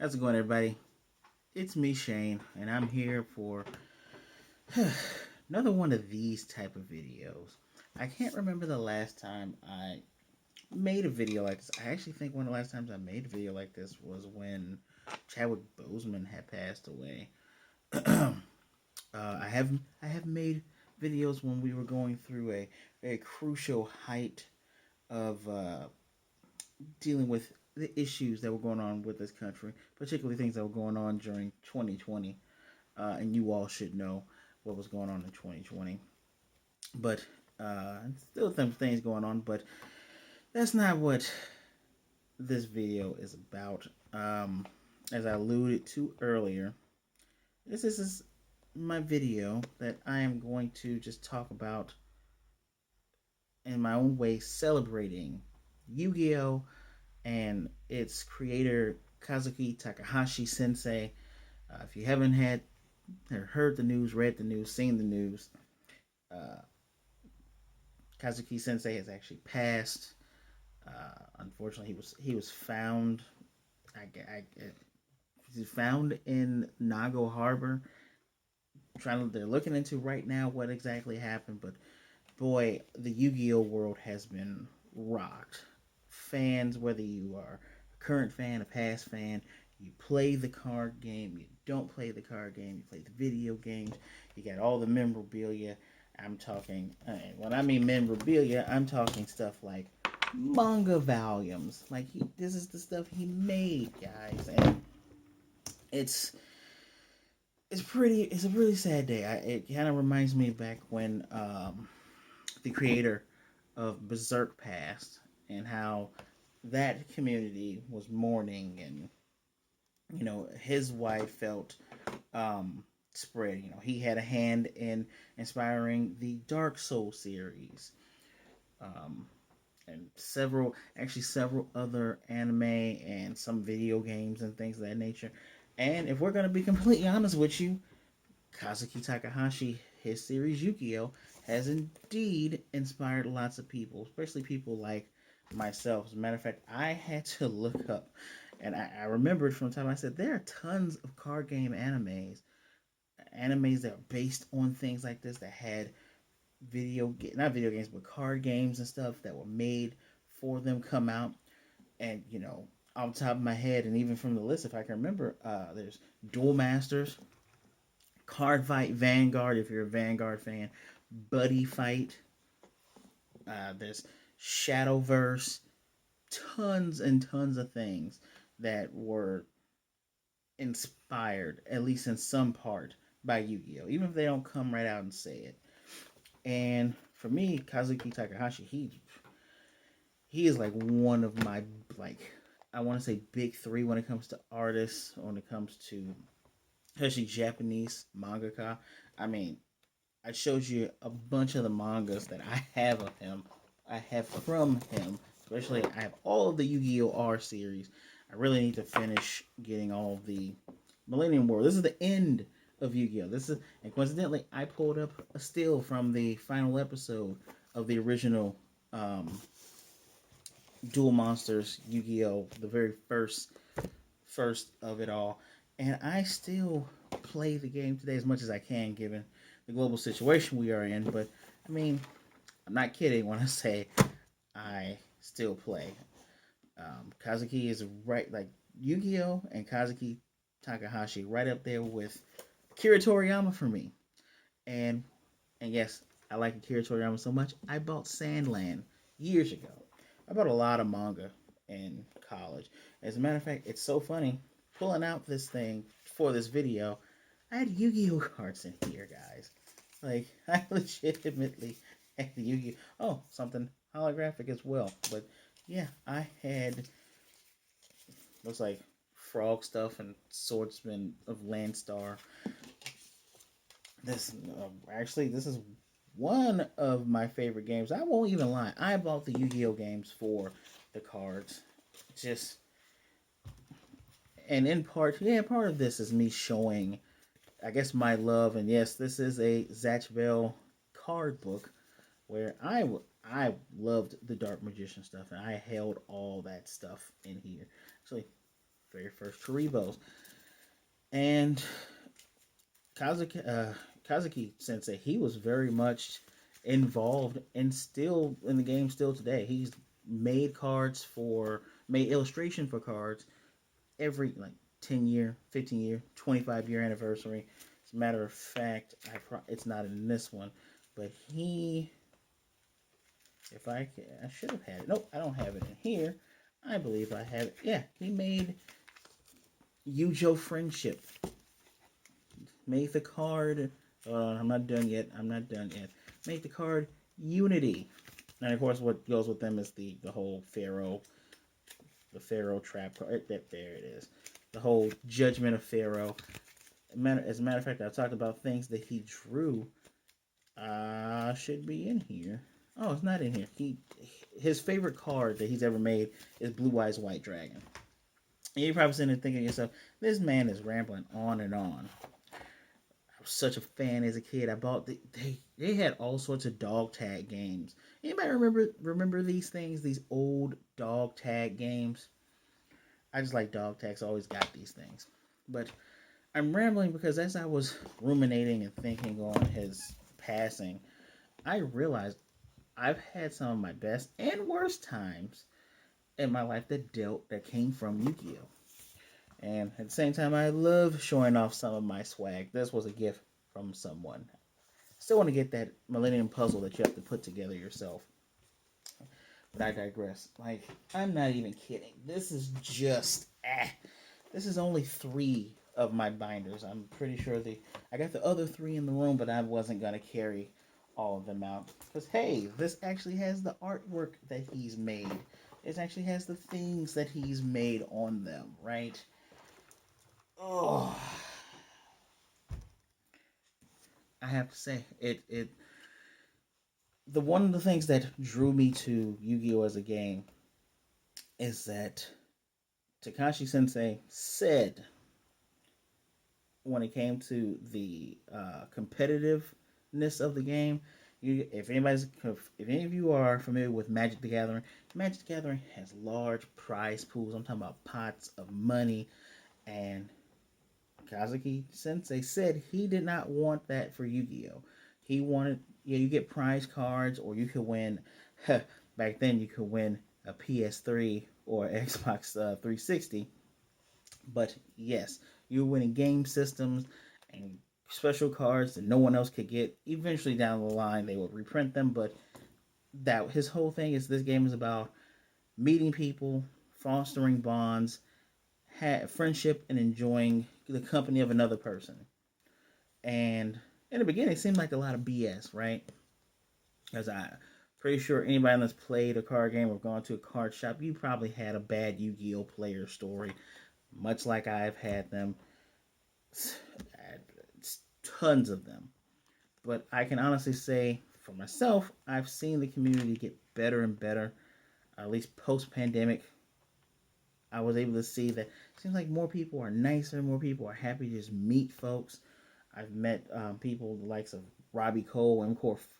How's it going, everybody? It's me, Shane, and I'm here for another one of these type of videos. I can't remember the last time I made a video like this. I actually think one of the last times I made a video like this was when Chadwick Boseman had passed away. I have made videos when we were going through a very crucial height of dealing with the issues that were going on with this country, particularly things that were going on during 2020. And you all should know what was going on in 2020. But still some things going on, but that's not what this video is about. As I alluded to earlier, this is my video that I am going to just talk about in my own way, celebrating Yu-Gi-Oh! And its creator Kazuki Takahashi sensei. If you haven't had or heard the news, read the news, seen the news, uh, Kazuki Sensei has actually passed. Unfortunately, he was found. He's found in Nago Harbor. They're looking into right now what exactly happened, but boy, the Yu-Gi-Oh world has been rocked. Fans, whether you are a current fan, a past fan, you play the card game, you don't play the card game, you play the video games, you got all the memorabilia. I'm talking, when I mean memorabilia, I'm talking stuff like manga volumes. This is the stuff he made, guys, and it's it's a really sad day. It kind of reminds me back when the creator of Berserk passed, and how that community was mourning, and his wife felt spread. He had a hand in inspiring the Dark Soul series, um, and several other anime and some video games and things of that nature. And if we're gonna be completely honest with you, Kazuki Takahashi, his series Yugioh, has indeed inspired lots of people, especially people like myself. As a matter of fact, I had to look up, and I remembered from the time I said there are tons of card game animes that are based on things like this, that had not video games, but card games and stuff that were made for them come out. And off the top of my head, and even from the list, if I can remember, there's Duel Masters, Card Fight Vanguard, if you're a Vanguard fan, Buddy Fight, there's Shadowverse, tons and tons of things that were inspired, at least in some part, by Yu-Gi-Oh! Even if they don't come right out and say it. And for me, Kazuki Takahashi, he is like one of my, like, I want to say big three when it comes to artists, when it comes to especially Japanese mangaka. I mean, I showed you a bunch of the mangas that I have of him. I have from him. Especially, I have all of the Yu-Gi-Oh! R series. I really need to finish getting all of the Millennium War. This is the end of Yu-Gi-Oh! And coincidentally, I pulled up a still from the final episode of the original Duel Monsters Yu-Gi-Oh! The very first of it all. And I still play the game today as much as I can, given the global situation we are in. But I mean, I'm not kidding when I say I still play. Kazuki is right, like Yu-Gi-Oh! And Kazuki Takahashi, right up there with Kira Toriyama for me. And and yes, I like Akira Toriyama so much, I bought Sandland years ago. I bought a lot of manga in college. As a matter of fact, it's so funny pulling out this thing for this video. I had Yu-Gi-Oh cards in here, guys. Like, I legitimately had Yu-Gi-Oh. Oh, something holographic as well. But yeah, I had, looks like frog stuff and Swordsman of Landstar. This is one of my favorite games. I won't even lie. I bought the Yu-Gi-Oh games for the cards. Just, and in part, yeah, part of this is me showing, I guess, my love. And yes, this is a Zatch Bell card book where I loved the Dark Magician stuff, and I held all that stuff in here. Actually, very first Karibos. And Kazuki, Kazuki Sensei, he was very much involved and still in the game still today. He's made cards for, made illustration for cards every like 10-year, 15-year, 25-year anniversary. As a matter of fact, it's not in this one, but he, if I should have had it. Nope, I don't have it in here. I believe I have it. Yeah, he made Yugioh Friendship. Made the card. I'm not done yet. I'm not done yet. Made the card Unity. And of course, what goes with them is the whole Pharaoh, the Pharaoh trap card. There it is. The whole Judgment of Pharaoh. As a matter of fact, I talked about things that he drew. Should be in here. Oh, it's not in here. His favorite card that he's ever made is Blue Eyes White Dragon. And you're probably sitting there thinking to yourself, this man is rambling on and on. I was such a fan as a kid. I bought they had all sorts of dog tag games. Anybody remember these things? These old dog tag games? I just like dog tags. I always got these things. But I'm rambling because as I was ruminating and thinking on his passing, I realized I've had some of my best and worst times in my life that came from Yugioh. And at the same time, I love showing off some of my swag. This was a gift from someone. Still want to get that Millennium Puzzle that you have to put together yourself. But I digress. Like, I'm not even kidding. This is just, this is only 3 of my binders. I'm pretty sure I got the other 3 in the room, but I wasn't going to carry all of them out. Because, hey, this actually has the artwork that he's made. It actually has the things that he's made on them, right? Oh, I have to say, the one of the things that drew me to Yu-Gi-Oh as a game is that Takashi Sensei said when it came to the competitiveness of the game, if any of you are familiar with Magic the Gathering has large prize pools. I'm talking about pots of money, and Kazuki Sensei said he did not want that for Yu-Gi-Oh. He wanted, you get prize cards, or you could win. Back then, you could win a PS3 or Xbox 360. But yes, you're winning game systems and special cards that no one else could get. Eventually, down the line, they would reprint them. But that his whole thing is this game is about meeting people, fostering bonds, friendship, and enjoying the company of another person. And in the beginning, it seemed like a lot of BS, right? Because I'm pretty sure anybody that's played a card game or gone to a card shop, you probably had a bad Yu-Gi-Oh player story, much like I've had them. Tons of them. But I can honestly say, for myself, I've seen the community get better and better. At least post-pandemic, I was able to see that it seems like more people are nicer, more people are happy to just meet folks. I've met people the likes of Robbie Cole,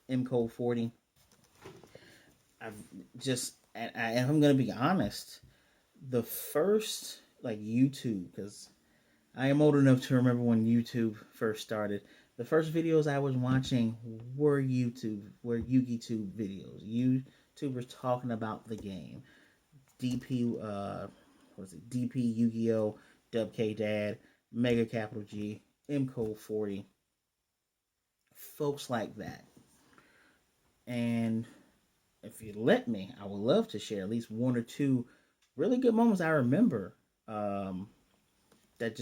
MCO 40. I've just, and I'm going to be honest, the first, like, YouTube, because I am old enough to remember when YouTube first started. The first videos I was watching were YugiTube videos. YouTubers talking about the game. DP, DP Yu-Gi-Oh, WK Dad, Mega Capital G, MCO 40. Folks like that. And if you let me, I would love to share at least 1 or 2 really good moments I remember that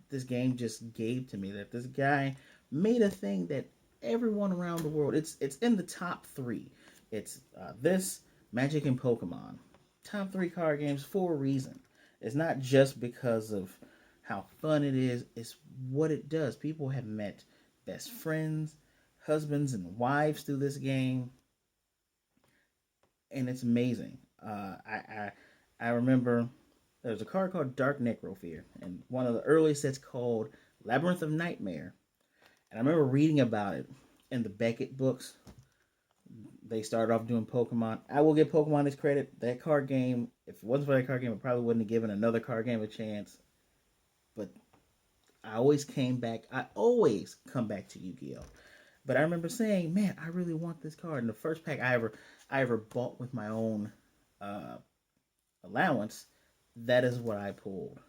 this game just gave to me. That this guy made a thing that everyone around the world, it's in the top 3. It's this, Magic, and Pokemon. Top 3 card games for a reason. It's not just because of how fun it is, it's what it does. People have met best friends, husbands, and wives through this game, and it's amazing. I remember there's a card called Dark Necrofear, and one of the early sets called Labyrinth of Nightmare. And I remember reading about it in the Beckett books. They started off doing Pokemon. I will give Pokemon its credit. That card game, if it wasn't for that card game, I probably wouldn't have given another card game a chance. But I always came back. I always come back to Yu-Gi-Oh. But I remember saying, "Man, I really want this card." And the first pack I ever bought with my own uh, allowance, that is what I pulled.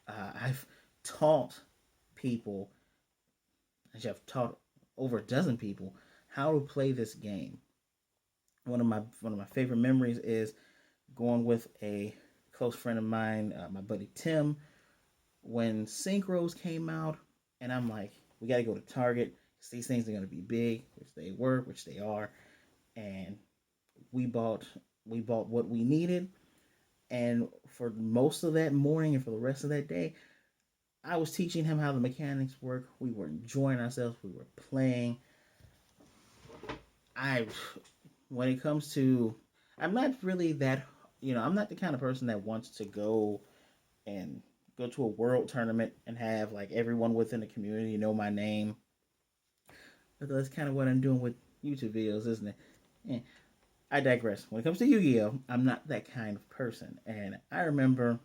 I've taught people. Actually, I've taught over a dozen people how to play this game. One of my favorite memories is going with a close friend of mine, my buddy Tim, when Synchros came out, and I'm like, we got to go to Target. These things are going to be big, which they were, which they are, and we bought what we needed. And for most of that morning and for the rest of that day, I was teaching him how the mechanics work. We were enjoying ourselves. We were playing. I, when it comes to, I'm not really that, I'm not the kind of person that wants to and go to a world tournament and have like everyone within the community know my name. But that's kind of what I'm doing with YouTube videos, isn't it? Yeah. I digress. When it comes to Yu-Gi-Oh, I'm not that kind of person. And I remember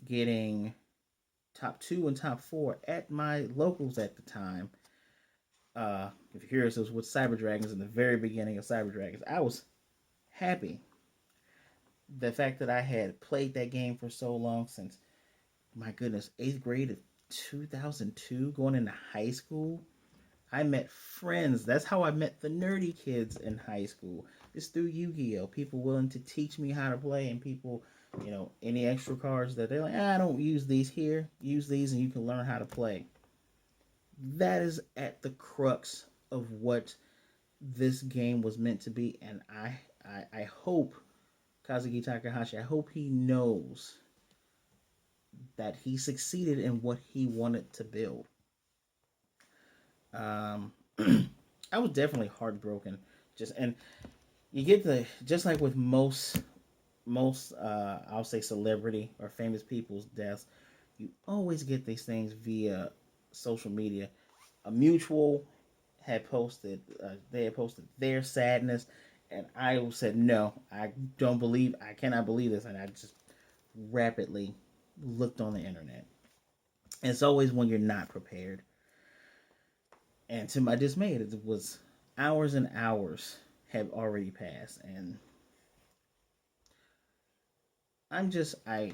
getting top 2 and top 4 at my locals at the time. If you're curious, it was with Cyber Dragons in the very beginning of Cyber Dragons. I was happy. The fact that I had played that game for so long, since, my goodness, 8th grade of 2002, going into high school. I met friends. That's how I met the nerdy kids in high school. It's through Yu-Gi-Oh! People willing to teach me how to play, and people, any extra cards that they're like, I don't use these here. Use these and you can learn how to play. That is at the crux of what this game was meant to be, and I hope Kazuki Takahashi, I hope he knows that he succeeded in what he wanted to build. Um, I was definitely heartbroken. And you get just like with most I'll say celebrity or famous people's deaths, you always get these things via social media. A mutual they had posted their sadness, and I said, no, I cannot believe this, and I just rapidly looked on the internet. And it's always when you're not prepared. And to my dismay, it was hours and hours have already passed, and I.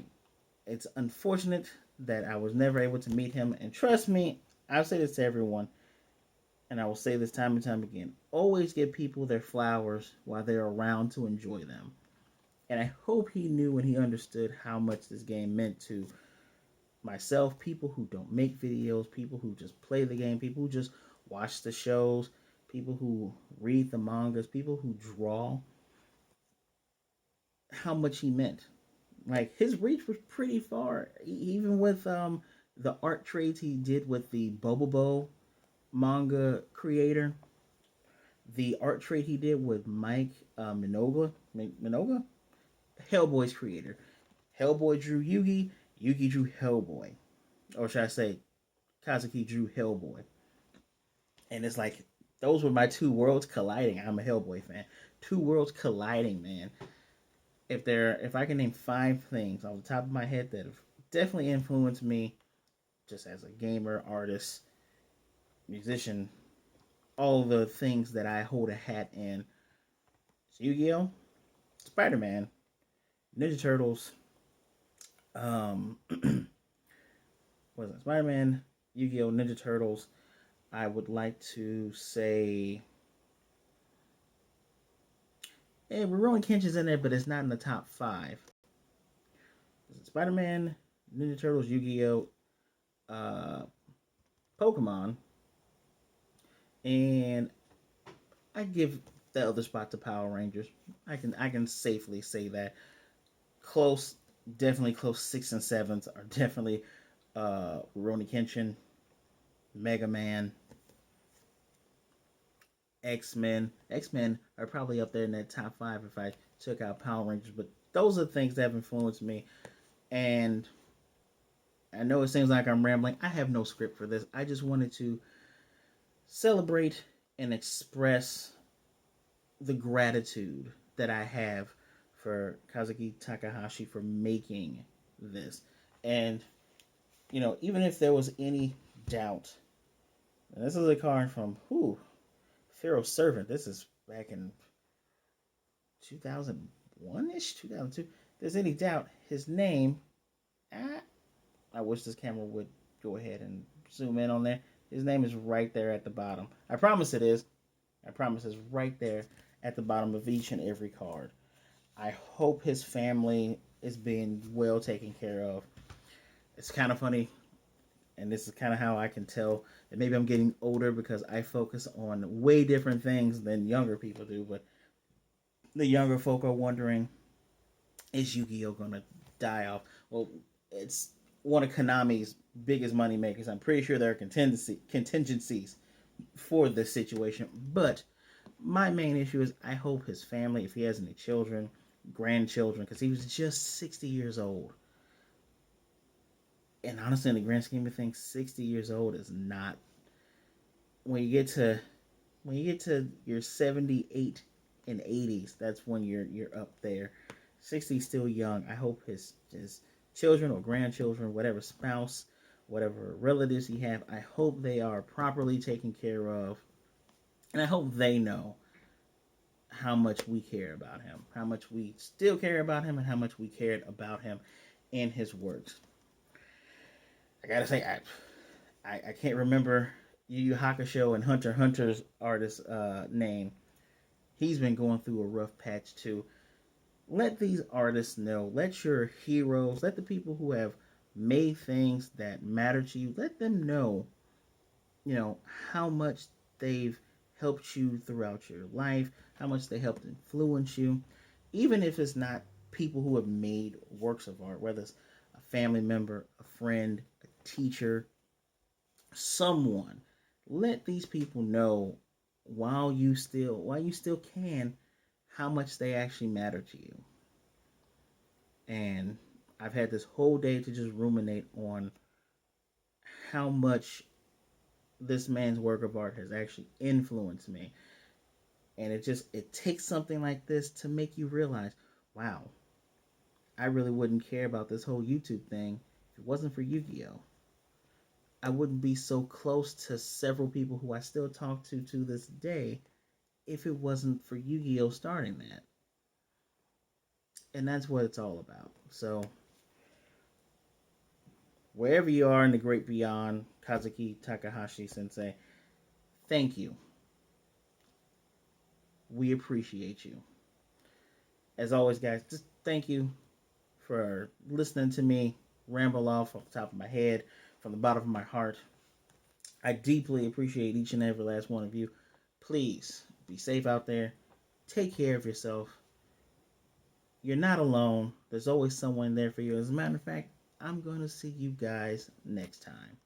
It's unfortunate that I was never able to meet him. And trust me, I'll say this to everyone, and I will say this time and time again: always give people their flowers while they're around to enjoy them. And I hope he knew and he understood how much this game meant to myself, people who don't make videos, people who just play the game, people who just watch the shows, people who read the mangas, people who draw, how much he meant. Like, his reach was pretty far, even with the art trades he did with the Bobobo manga creator, the art trade he did with Mike Minoga, Hellboy's creator. Hellboy drew Yugi, Yugi drew Hellboy, or should I say, Kazuki drew Hellboy. And it's like, those were my two worlds colliding. I'm a Hellboy fan. Two worlds colliding, man. If I can name 5 things off the top of my head that have definitely influenced me, just as a gamer, artist, musician, all the things that I hold a hat in. It's Yu-Gi-Oh, Spider-Man, Ninja Turtles, um, was it Spider-Man, Yu-Gi-Oh, Ninja Turtles. I would like to say, Rurouni Kenshin's in there, but it's not in the top 5. Spider-Man, Ninja Turtles, Yu-Gi-Oh, uh, Pokemon, and I give the other spot to Power Rangers. I can safely say that. Close, definitely close 6 and 7s are definitely Rurouni Kenshin, Mega Man, X-Men. X-Men are probably up there in that top 5 if I took out Power Rangers. But those are the things that have influenced me. And I know it seems like I'm rambling. I have no script for this. I just wanted to celebrate and express the gratitude that I have for Kazuki Takahashi for making this. And, even if there was any doubt, and this is a card from Pharaoh's Servant. This is back in 2001 ish, 2002. If there's any doubt, his name, ah, I wish this camera would go ahead and zoom in on there. His name is right there at the bottom. I promise it is. I promise it's right there at the bottom of each and every card. I hope his family is being well taken care of. It's kind of funny, and this is kind of how I can tell that maybe I'm getting older because I focus on way different things than younger people do. But the younger folk are wondering, is Yugioh gonna die off? Well, it's one of Konami's biggest money makers. I'm pretty sure there are contingencies for this situation. But my main issue is I hope his family, if he has any children, grandchildren, because he was just 60 years old. And honestly, in the grand scheme of things, 60 years old is not. When you get to your 78 and 80s, that's when you're up there. 60 is still young. I hope his children or grandchildren, whatever spouse, whatever relatives he have, I hope they are properly taken care of, and I hope they know how much we care about him, how much we still care about him, and how much we cared about him and his works. I gotta say, I can't remember Yu Yu Hakusho and Hunter x Hunter's artist name. He's been going through a rough patch too. Let these artists know. Let your heroes, let the people who have made things that matter to you, let them know, how much they've helped you throughout your life, how much they helped influence you, even if it's not people who have made works of art, whether it's a family member, a friend, a teacher, someone. Let these people know while you still can, how much they actually matter to you. And I've had this whole day to just ruminate on how much this man's work of art has actually influenced me. And it takes something like this to make you realize, wow, I really wouldn't care about this whole YouTube thing if it wasn't for Yu-Gi-Oh. I wouldn't be so close to several people who I still talk to this day if it wasn't for Yu-Gi-Oh starting that. And that's what it's all about. So wherever you are in the great beyond, Kazuki Takahashi Sensei, thank you. We appreciate you. As always, guys, just thank you for listening to me ramble off the top of my head, from the bottom of my heart. I deeply appreciate each and every last one of you. Please be safe out there. Take care of yourself. You're not alone. There's always someone there for you. As a matter of fact, I'm going to see you guys next time.